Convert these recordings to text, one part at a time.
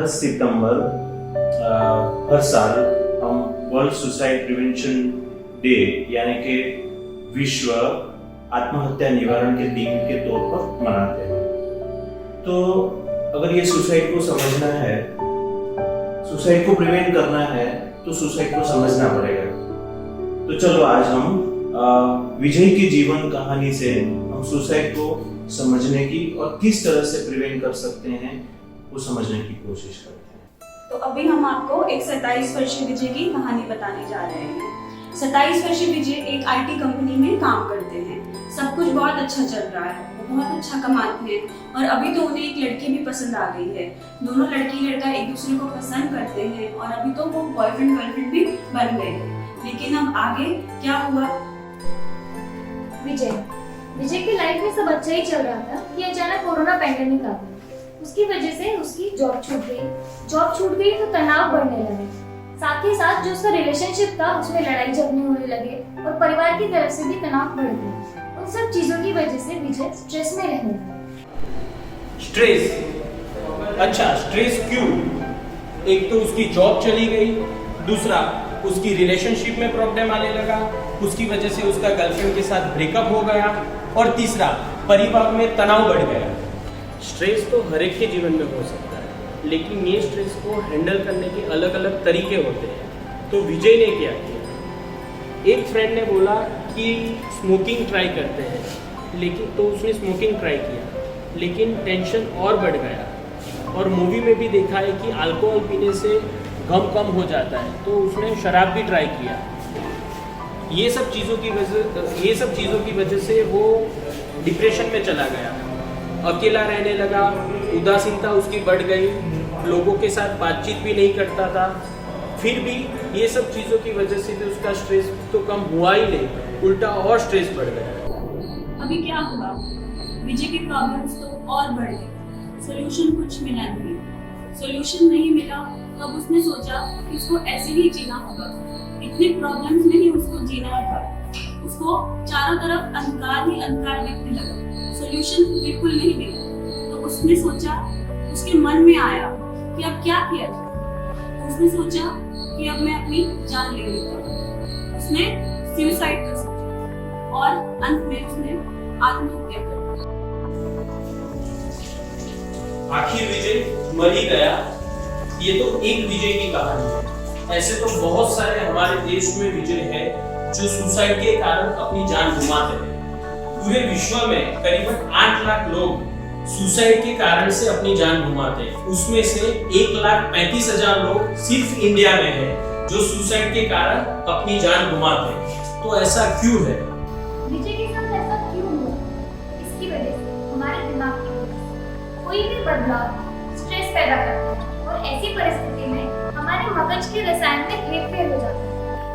10 सितंबर हर साल हम world suicide prevention day यानी कि विश्व आत्महत्या निवारण के दिन के तौर पर मनाते हैं। तो अगर ये सुसाइड को समझना है, सुसाइड को प्रिवेंट करना है, तो सुसाइड को समझना पड़ेगा। तो चलो आज हम विजय की जीवन कहानी से हम सुसाइड को समझने की और किस तरह से प्रिवेंट कर सकते हैं वो समझने की कोशिश करते हैं। तो अभी हम आपको एक 27 वर्षीय विजय की कहानी बताने जा रहे हैं। 27 वर्षीय विजय एक आईटी कंपनी में काम करते हैं। सब कुछ बहुत अच्छा चल रहा है, वो बहुत अच्छा कमाते हैं और अभी तो उन्हें एक लड़की भी पसंद आ गई है। दोनों लड़की लड़का एक दूसरे को पसंद करते हैं और अभी तो वो बॉयफ्रेंड गर्लफ्रेंड भी बन गए हैं। लेकिन अब आगे क्या हुआ? विजय की लाइफ में सब अच्छा ही चल रहा था कि अचानक कोरोना पैंडेमिक आ गया। उसकी वजह से उसकी जॉब छूट गई तो तनाव बढ़ने लगे। साथ ही साथ जो उसका रिलेशनशिप था उसमें लड़ाई झगड़े होने लगे और परिवार की तरफ से भी तनाव बढ़ गया। उन सब चीजों की वजह से विजय स्ट्रेस में रहने लगा। स्ट्रेस? अच्छा, स्ट्रेस क्यों? एक तो उसकी जॉब चली गई, दूसरा उसकी रिलेशनशिप में प्रॉब्लम आने लगा, उसकी वजह से उसका गर्लफ्रेंड के साथ ब्रेकअप हो गया और तीसरा परिवार में तनाव बढ़ गया। स्ट्रेस तो हर एक के जीवन में हो सकता है, लेकिन ये स्ट्रेस को हैंडल करने के अलग अलग तरीके होते हैं। तो विजय ने क्या किया? एक फ्रेंड ने बोला कि स्मोकिंग ट्राई करते हैं, लेकिन तो उसने स्मोकिंग ट्राई किया, लेकिन टेंशन और बढ़ गया। और मूवी में भी देखा है कि अल्कोहल पीने से गम कम हो जाता है, तो उसने शराब भी ट्राई किया। ये सब चीज़ों की वजह से वो डिप्रेशन में चला गया, अकेला रहने लगा, उदासीनता उसकी बढ़ गई, लोगों के साथ बातचीत भी नहीं करता था। फिर भी ये सब चीज़ों की वजह से भी उसका स्ट्रेस तो कम हुआ ही नहीं, उल्टा और स्ट्रेस बढ़ गया। अभी क्या हुआ? विजय की प्रॉब्लम्स तो और बढ़ गई। सोल्यूशन कुछ मिला नहीं। सोल्यूशन नहीं मिला तब उसने सोचा कि उसको ऐसे ही जीना होगा। इतने प्रॉब्लम्स में ही उसको जीना होगा। उसको चारों तरफ अंधकार ही अंधकार दिखने लगा, सोल्यूशन बिल्कुल नहीं मिला। तो उसने सोचा, उसके मन में आया कि अब क्या किया जाए। तो उसने सोचा कि अब मैं अपनी जान ले लूंगा। उसने सुसाइड कर सोचा और अंत में उसने आत्महत्या कर। आखिर विजय मर ही गया। ये तो एक विजय की कहानी है। ऐसे तो बहुत सारे हमारे देश में विजय हैं जो सुसाइड के कारण अपनी जान गंवाते हैं। पूरे विश्व में करीबन 8 लाख लोग सुसाइड के कारण से अपनी जान गंवाते हैं। उसमें से 1,35,000 लोग सिर्फ इंडिया में हैं जो सुसाइड के कारण अपनी जान गंवाते हैं। तो ऐसा क्यों है? विजय के साथ ऐसा क्यों हुआ? इसकी वजह से हमारे दिमाग की वजह से कोई भी बदलाव स्ट्रेस पैदा करता है और ऐसी परिस्थिति में हमारे मगज के रसायन में हेरफेर हो जाता है।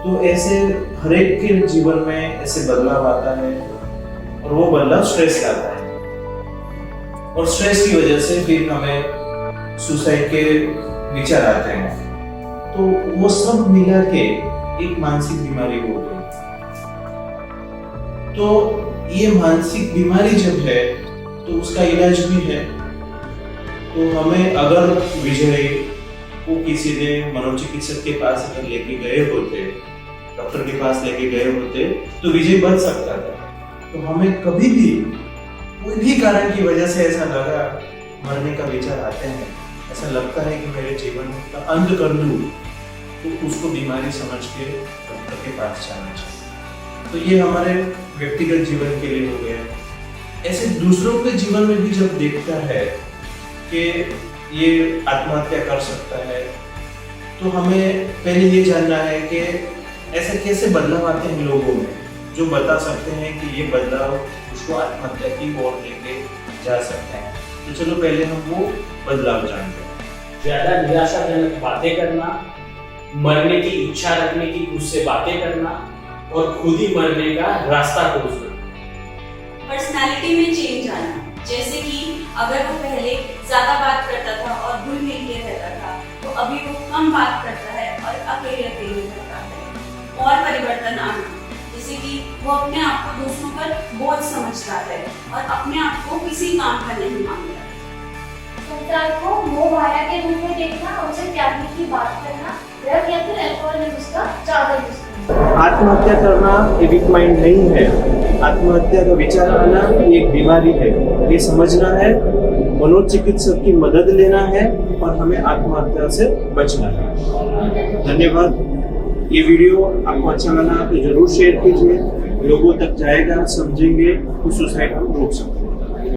तो ऐसे हर एक के जीवन में ऐसे बदलाव आता है और वो बदलाव स्ट्रेस लाता है और स्ट्रेस की वजह से फिर हमें सुसाइड के विचार आते हैं। तो वो सब मिला के एक मानसिक बीमारी हो गई। तो ये मानसिक बीमारी जब है तो उसका इलाज भी है। तो हमें अगर विजय को किसी ने मनोचिकित्सक के पास अगर लेके गए होते, डॉक्टर के पास लेके गए होते, तो विजय बच सकता था। तो हमें कभी भी कोई भी कारण की वजह से ऐसा लगा, मरने का विचार आते हैं, ऐसा लगता है कि मेरे जीवन का अंत कर दूं, तो उसको बीमारी समझ के डॉक्टर के पास जाना चाहिए। तो ये हमारे व्यक्तिगत जीवन के लिए हो गया। ऐसे दूसरों के जीवन में भी जब देखता है कि ये आत्महत्या कर सकता है, तो हमें पहले ये जानना है कि ऐसे कैसे बदलाव आते हैं लोगों में जो बता सकते हैं कि ये बदलाव उसको आत्महत्या की ओर लेके जा सकते हैं। तो चलो पहले हम वो बदलाव जानते हैं। ज्यादा निराशाजनक बातें करना, मरने की इच्छा रखने की उससे बातें करना और खुद ही मरने का रास्ता खोजना। पर्सनालिटी में चेंज आना, जैसे कि अगर वो पहले ज्यादा बात करता था और घुल मिल के रहता था, तो अभी वो कम बात करता है और अकेले रहता है। और परिवर्तन आना, जैसे कि वो अपने आप को दूसरों पर बोझ समझता है और अपने आप को किसी काम का नहीं मानता। संसार को मोह माया के रूप में देखना, उसे त्यागने की बात करना, ड्रग या फिर अल्कोहल यूज का ज्यादा यूज करना। आत्महत्या करना एक वीक माइंड नहीं है। आत्महत्या का विचार आना एक बीमारी है। ये समझना है, मनोचिकित्सक की मदद लेना है और हमें आत्महत्या से बचना है। धन्यवाद। ये वीडियो आपको अच्छा लगा तो जरूर शेयर कीजिए, लोगों तक जाएगा, समझेंगे तो सुसाइड हम रोक सकते हैं।